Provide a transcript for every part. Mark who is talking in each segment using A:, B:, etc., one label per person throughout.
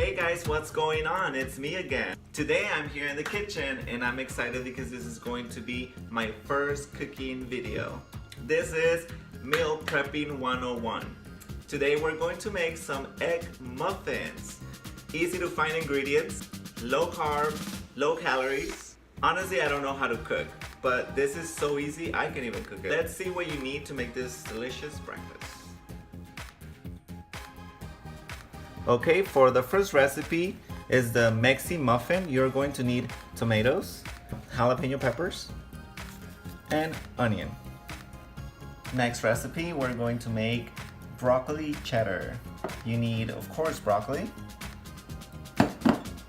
A: Hey guys, what's going on? It's me again. Today I'm here in the kitchen and I'm excited because this is going to be my first cooking video. This is Meal Prepping 101. Today we're going to make some egg muffins. Easy to find ingredients, low carb, low calories. Honestly, I don't know how to cook, but this is so easy I can even cook it. Let's see what you need to make this delicious breakfast. Okay, for the first recipe is the Mexi-Muffin. You're going to need tomatoes, jalapeno peppers, and onion. Next recipe, we're going to make broccoli cheddar. You need, of course, broccoli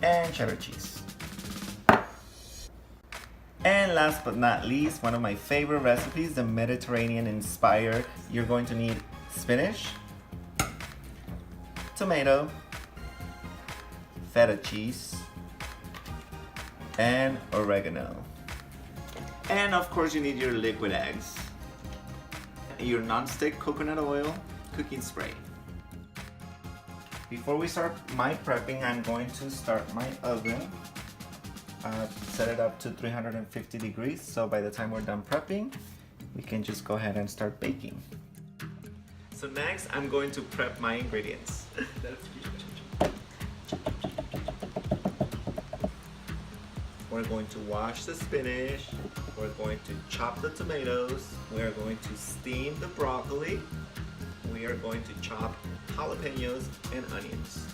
A: and cheddar cheese. And last but not least, one of my favorite recipes, the Mediterranean inspired. You're going to need spinach, tomato, feta cheese, and oregano. And of course you need your liquid eggs, your non-stick coconut oil, cooking spray. Before we start my prepping, I'm going to start my oven. Set it up to 350 degrees, so by the time we're done prepping, we can just go ahead and start baking. So next, I'm going to prep my ingredients. We're going to wash the spinach. We're going to chop the tomatoes. We are going to steam the broccoli. We are going to chop jalapeños and onions.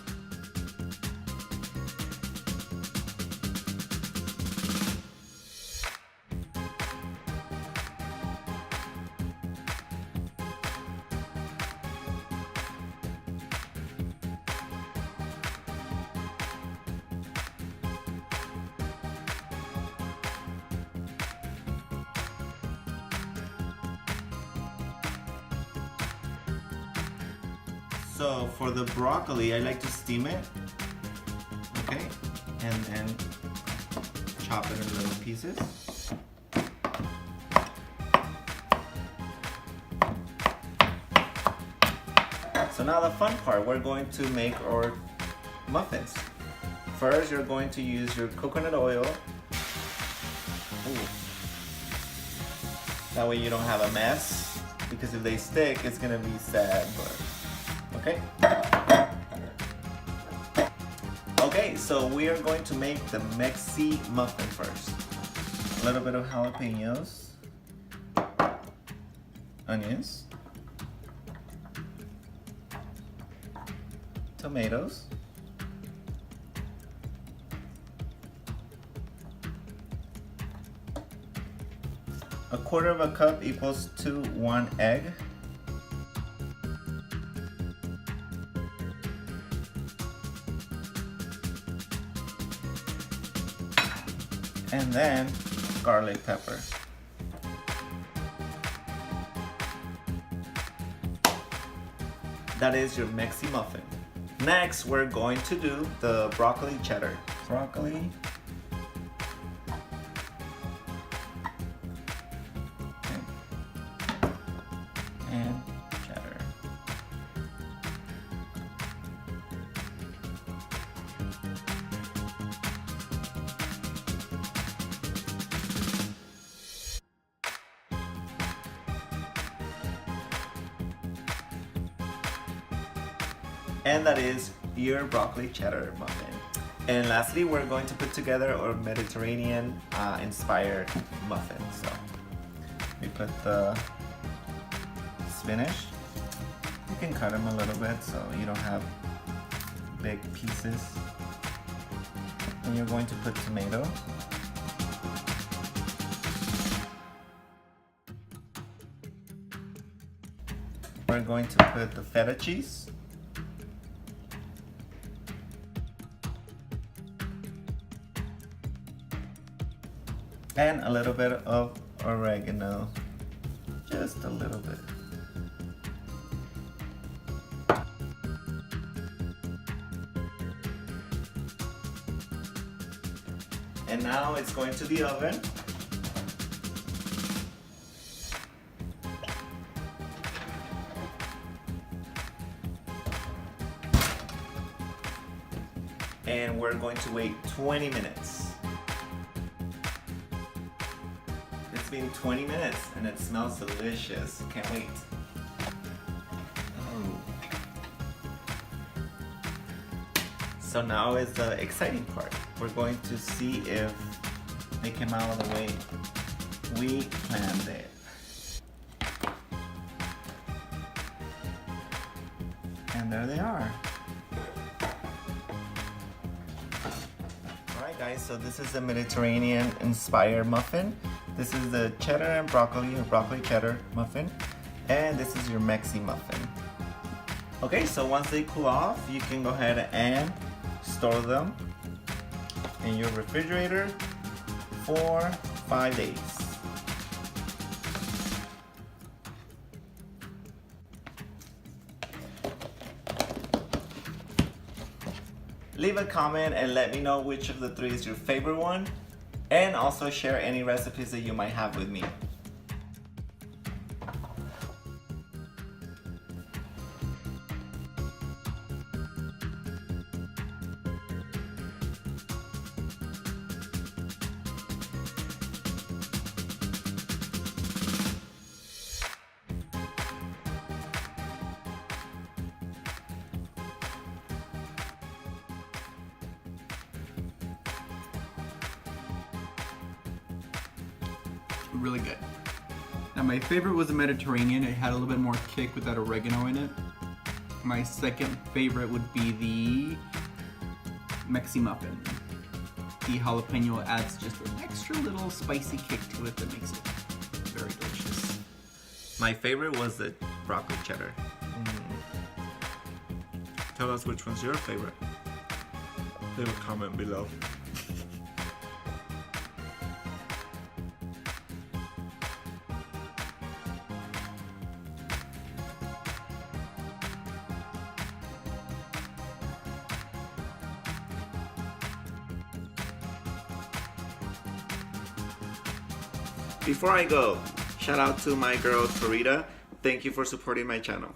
A: So for the broccoli, I like to steam it, okay, and then chop it in little pieces. So now the fun part, we're going to make our muffins. First, you're going to use your coconut oil. Ooh. That way you don't have a mess, because if they stick, it's gonna be sad, but okay. Okay, so we are going to make the Mexi-Muffin first. A little bit of jalapeños, onions, tomatoes, a quarter of a cup equals to 1 egg. And then garlic pepper. That is your Mexi-Muffin. Next, we're going to do the broccoli cheddar. Broccoli. And cheddar. And that is your broccoli cheddar muffin. And lastly, we're going to put together our Mediterranean inspired muffin. So we put the spinach. You can cut them a little bit so you don't have big pieces. And you're going to put tomato. We're going to put the feta cheese. And a little bit of oregano, just a little bit. And now it's going to the oven. and we're going to wait 20 minutes. It's been 20 minutes and it smells delicious. Can't wait. So now is the exciting part. We're going to see if they came out the way we planned it. And there they are. Alright guys, so this is the Mediterranean inspired muffin. This is the cheddar and broccoli or broccoli cheddar muffin. And this is your Mexi-Muffin. Okay, so once they cool off, you can go ahead and store them in your refrigerator for 5 days. Leave a comment and let me know which of the three is your favorite one, and also share any recipes that you might have with me.
B: Really good. Now my favorite was the Mediterranean. It had a little bit more kick with that oregano in it. My second favorite would be the Mexi-Muffin. The jalapeno adds just an extra little spicy kick to it that makes it very delicious.
A: My favorite was the broccoli cheddar. Tell us which one's your favorite. Leave a comment below. Before I go, shout out to my girl Torita. Thank you for supporting my channel.